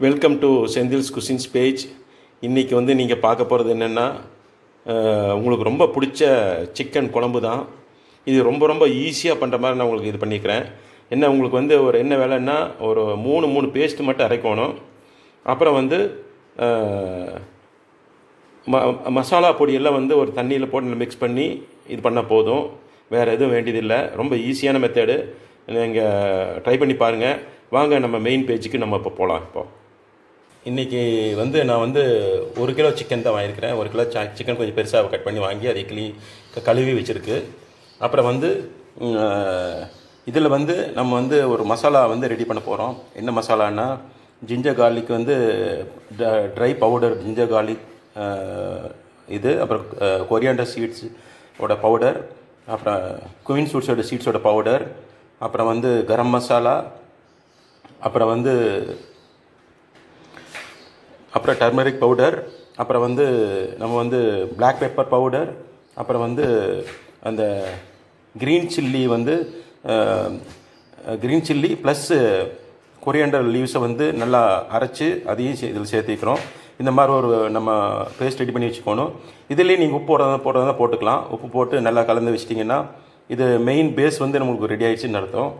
Welcome to Senthil's cuisines page. இன்றைக்கி வந்து நீங்கள் பார்க்க போகிறது என்னென்னா, உங்களுக்கு ரொம்ப பிடிச்ச சிக்கன் குழம்பு தான். இது ரொம்ப ரொம்ப ஈஸியாக பண்ணுற மாதிரி நான் உங்களுக்கு இது பண்ணிக்கிறேன். உங்களுக்கு வந்து என்ன வேலைன்னா, ஒரு மூணு பேஸ்ட்டு மட்டும் அரைக்கணும். அப்புறம் வந்து மசாலா பொடியெல்லாம் வந்து ஒரு தண்ணியில் போட்டு மிக்ஸ் பண்ணி இது பண்ணால் போதும். வேறு எதுவும் வேண்டியதில்லை. ரொம்ப ஈஸியான மெத்தடு. நீங்கள் ட்ரை பண்ணி பாருங்கள். வாங்க நம்ம மெயின் பேஜுக்கு நம்ம இப்போ போகலாம். இன்றைக்கி வந்து நான் வந்து 1 கிலோ சிக்கன் தான் வாங்கியிருக்கிறேன். 1 கிலோ சிக்கன் கொஞ்சம் பெருசாக கட் பண்ணி வாங்கி அதை கழுவி வச்சுருக்கு. அப்புறம் வந்து இதில் வந்து நம்ம வந்து ஒரு மசாலா வந்து ரெடி பண்ண போகிறோம். என்ன மசாலான்னா, ஜிஞ்சர் கார்லிக் வந்து ட்ரை பவுடர் ஜிஞ்சர் கார்லிக் இது, அப்புறம் கொரியாண்டர் சீட்ஸோட பவுடர், அப்புறம் குயின் சீட்ஸோட பவுடர், அப்புறம் வந்து கரம் மசாலா, அப்புறம் டர்மரிக் பவுடர், அப்புறம் வந்து நம்ம வந்து பிளாக் பெப்பர் பவுடர், அப்புறம் வந்து அந்த க்ரீன் சில்லி ப்ளஸ் கொரியாண்டர் லீவ்ஸை வந்து நல்லா அரைச்சி அதையும் இதில் சேர்த்திக்கிறோம். இந்த மாதிரி ஒரு நம்ம பேஸ்ட் ரெடி பண்ணி வச்சுக்கணும். இதுலேயே நீங்கள் உப்பு போடுறதா போட்டுக்கலாம். உப்பு போட்டு நல்லா கலந்து வச்சிட்டிங்கன்னா இது மெயின் பேஸ் வந்து நம்மளுக்கு ரெடி ஆகிடுச்சின்னு அர்த்தம்.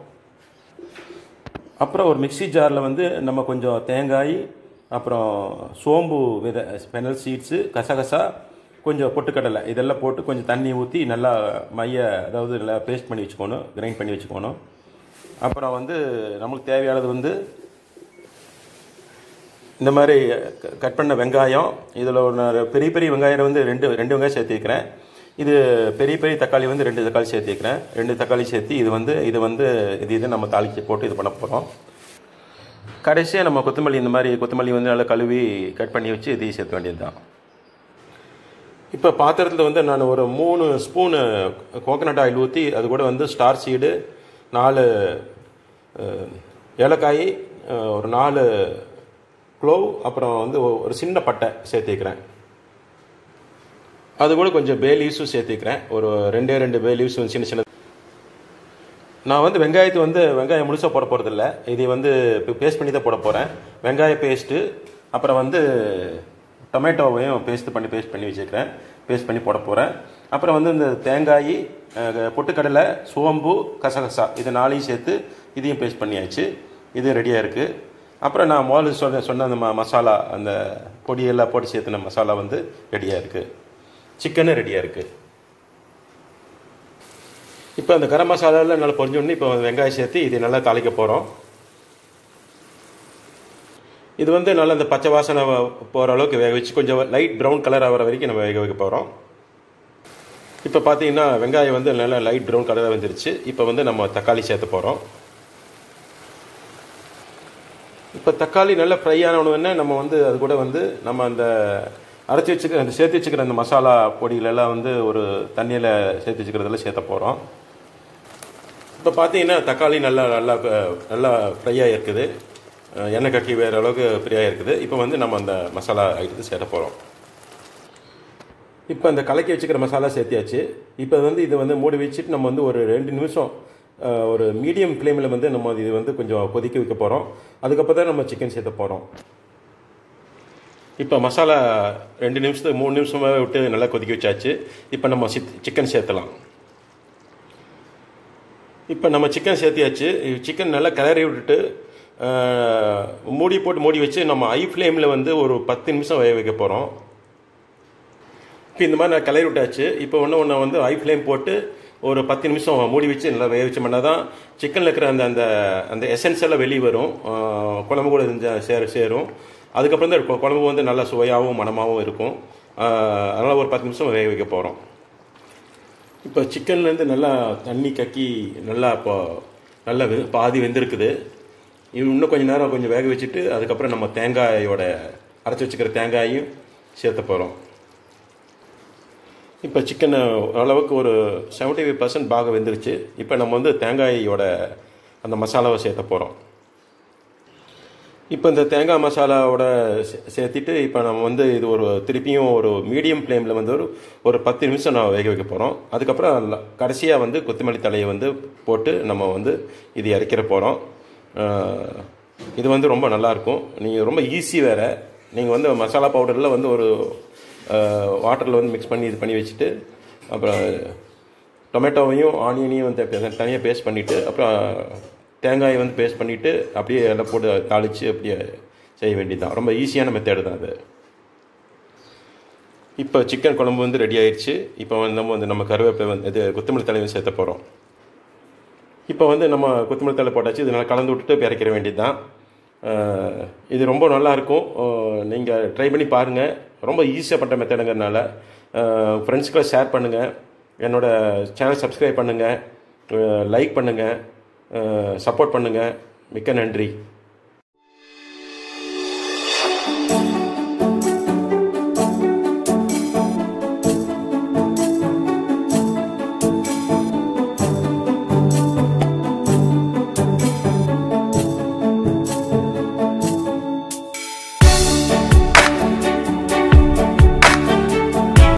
அப்புறம் ஒரு மிக்சி ஜாரில் வந்து நம்ம கொஞ்சம் தேங்காய், அப்புறம் சோம்பு விதை, ஸ்பெனல் சீட்ஸு, கசகசா, கொஞ்சம் பொட்டுக்கடலை இதெல்லாம் போட்டு கொஞ்சம் தண்ணி ஊற்றி நல்லா அதாவது நல்லா பேஸ்ட் பண்ணி வச்சுக்கணும், கிரைண்ட் பண்ணி வச்சுக்கணும். அப்புறம் வந்து நம்மளுக்கு தேவையானது வந்து இந்த மாதிரி கட் பண்ண வெங்காயம். இதில் ஒரு பெரிய வெங்காயம் வந்து ரெண்டு வெங்காயம் சேர்த்து வைக்கிறேன். இது பெரிய தக்காளி வந்து 2 தக்காளி சேர்த்து வைக்கிறேன். 2 தக்காளி சேர்த்து இது நம்ம தாளிச்சு போட்டு இது பண்ண போகிறோம். கடைசியாக நம்ம கொத்தமல்லி வந்து நல்லா கழுவி கட் பண்ணி வச்சு இதையும் சேர்த்த வேண்டியது தான். இப்போ பாத்திரத்தில் வந்து நான் ஒரு 3 ஸ்பூனு கோகனட் ஆயில் ஊற்றி அது கூட வந்து ஸ்டார் சீடு, 4 ஏலக்காய், ஒரு 4 க்ளோவ், அப்புறம் வந்து ஒரு சின்ன பட்டை சேர்த்துக்கிறேன். அது கூட கொஞ்சம் பே லீவ்ஸும் சேர்த்துக்கிறேன். ஒரு 2 பே லீவ்ஸ் சின்ன. நான் வந்து வெங்காயம் முழுசாக போட போகிறதில்ல. இதை வந்து பேஸ்ட் பண்ணி தான் போட போகிறேன். வெங்காய பேஸ்ட்டு, அப்புறம் வந்து டொமேட்டோவையும் பேஸ்ட் பண்ணி வச்சுக்கிறேன். பேஸ்ட் பண்ணி போட போகிறேன். அப்புறம் வந்து இந்த தேங்காய், பொட்டுக்கடலை, சோம்பு, கசகசா இது 4ஐயும் சேர்த்து இதையும் பேஸ்ட் பண்ணியாச்சு. இது ரெடியாக இருக்குது. அப்புறம் நான் முதல்ல சொன்ன அந்த மசாலா, அந்த பொடியெல்லாம் போட்டு சேர்த்துன மசாலா வந்து ரெடியாக இருக்குது. சிக்கனும் ரெடியாக இருக்குது. இப்போ அந்த கரம் மசாலாவில் நல்லா பொரிஞ்சோடனே இப்போ வெங்காயம் சேர்த்து இதை நல்லா தாளிக்க போகிறோம். இது வந்து நல்லா அந்த பச்சை வாசனை போகிற அளவுக்கு வேக வச்சு கொஞ்சம் லைட் ப்ரௌன் கலர் ஆகிற வரைக்கும் நம்ம வேக வைக்க போகிறோம். இப்போ பார்த்தீங்கன்னா வெங்காயம் வந்து நல்லா லைட் ப்ரௌன் கலராக வந்துருச்சு. இப்போ வந்து நம்ம தக்காளி சேர்த்து போகிறோம். இப்போ தக்காளி நல்லா ஃப்ரை ஆனவுடனே நம்ம வந்து அது கூட வந்து நம்ம அந்த சேர்த்து வச்சுக்கிற அந்த மசாலா பொடிகளெல்லாம் வந்து ஒரு தண்ணியில் சேர்த்து வச்சுக்கிறதெல்லாம் சேர்த்த போகிறோம். இப்போ பார்த்தீங்கன்னா தக்காளி நல்லா ஃப்ரையாக இருக்குது. எண்ணெய் கட்டி வேறு அளவுக்கு ஃப்ரையாக இருக்குது. இப்போ வந்து நம்ம அந்த மசாலா ஐட்டத்தை சேர்த்த போகிறோம். இப்போ அந்த கலக்கி வச்சுக்கிற மசாலா சேர்த்தியாச்சு. இப்போ வந்து இதை வந்து மூடி வச்சுட்டு நம்ம வந்து ஒரு 2 நிமிஷம் ஒரு மீடியம் ஃப்ளேமில் வந்து நம்ம இது வந்து கொஞ்சம் கொதிக்க வைக்க போகிறோம். அதுக்கப்புறம் தான் நம்ம சிக்கன் சேர்த்த போகிறோம். இப்போ மசாலா 2 நிமிஷத்துக்கு 3 நிமிஷமாக விட்டு நல்லா கொதிக்க வச்சாச்சு. இப்போ நம்ம சிக்கன் சேர்த்தலாம். இப்போ நம்ம சிக்கன் சேர்த்தியாச்சு. சிக்கன் நல்லா கிளறி விட்டுட்டு மூடி வச்சு நம்ம ஹை ஃப்ளேமில் வந்து ஒரு 10 நிமிஷம் வேக வைக்க போகிறோம். இப்போ இந்த மாதிரி நான் கிளறி விட்டாச்சு. இப்போ ஒன்று வந்து ஹை ஃப்ளேம் போட்டு ஒரு 10 நிமிஷம் மூடி வச்சு நல்லா வேக வச்சோம்னா தான் சிக்கனில் இருக்கிற அந்த எசன்ஸ் எல்லாம் வெளியே வரும், குழம்பு கூட சேரும். அதுக்கப்புறம் தான் குழம்பு வந்து நல்லா சுவையாகவும் மணமாகவும் இருக்கும். அதனால் ஒரு 10 நிமிஷம் வேக வைக்க போகிறோம். இப்போ சிக்கன்லேருந்து நல்லா தண்ணி கக்கி நல்லா பாதி வெந்திருக்குது. இன்னும் கொஞ்சம் நேரம் கொஞ்சம் வேக வச்சுட்டு அதுக்கப்புறம் நம்ம அரைச்சி வச்சுக்கிற தேங்காயும் சேர்த்த போகிறோம். இப்போ சிக்கன் அளவுக்கு ஒரு 75% பாகம் வெந்துருச்சு. இப்போ நம்ம வந்து தேங்காயோட அந்த மசாலாவை சேர்த்த போகிறோம். இப்போ இந்த தேங்காய் மசாலாவோட சேர்த்திட்டு இப்போ நம்ம வந்து இது திருப்பியும் ஒரு மீடியம் ஃப்ளேமில் வந்து ஒரு 10 நிமிஷம் நான் வேக வைக்க போகிறோம். அதுக்கப்புறம் கடைசியாக வந்து கொத்தமல்லி தலையை வந்து போட்டு நம்ம வந்து இது இறக்கிற போகிறோம். இது வந்து ரொம்ப நல்லாயிருக்கும். நீங்கள் ரொம்ப ஈஸி வேறு. நீங்கள் வந்து மசாலா பவுடரில் வந்து ஒரு வாட்டரில் வந்து மிக்ஸ் பண்ணி இது பண்ணி வச்சுட்டு, அப்புறம் டொமேட்டோவையும் ஆனியனையும் வந்து தனியாக பேஸ்ட் பண்ணிவிட்டு, அப்புறம் தேங்காயை வந்து பேஸ்ட் பண்ணிவிட்டு அப்படியே எல்லாம் போட்டு தாளித்து அப்படியே செய்ய வேண்டியது தான். ரொம்ப ஈஸியான மெத்தேடு தான் அது. இப்போ சிக்கன் குழம்பு வந்து ரெடி ஆயிடுச்சு. இப்போ வந்து நம்ம கருவேப்பிலை வந்து இது கொத்தமல்லி தலையும் சேர்த்த போகிறோம். இப்போ வந்து நம்ம கொத்தமல்லி தழை போட்டாச்சு. இதனால் கலந்து விட்டுட்டு இறக்கிற வேண்டியது தான். இது ரொம்ப நல்லாயிருக்கும். நீங்கள் ட்ரை பண்ணி பாருங்கள். ரொம்ப ஈஸியாக பண்ணுற மெத்தடுங்கிறதுனால ஃப்ரெண்ட்ஸ்க்குள்ள ஷேர் பண்ணுங்கள். என்னோடய சேனல் சப்ஸ்கிரைப் பண்ணுங்கள், லைக் பண்ணுங்கள், சப்போர்ட் பண்ணுங்கள். மிக்க நன்றி.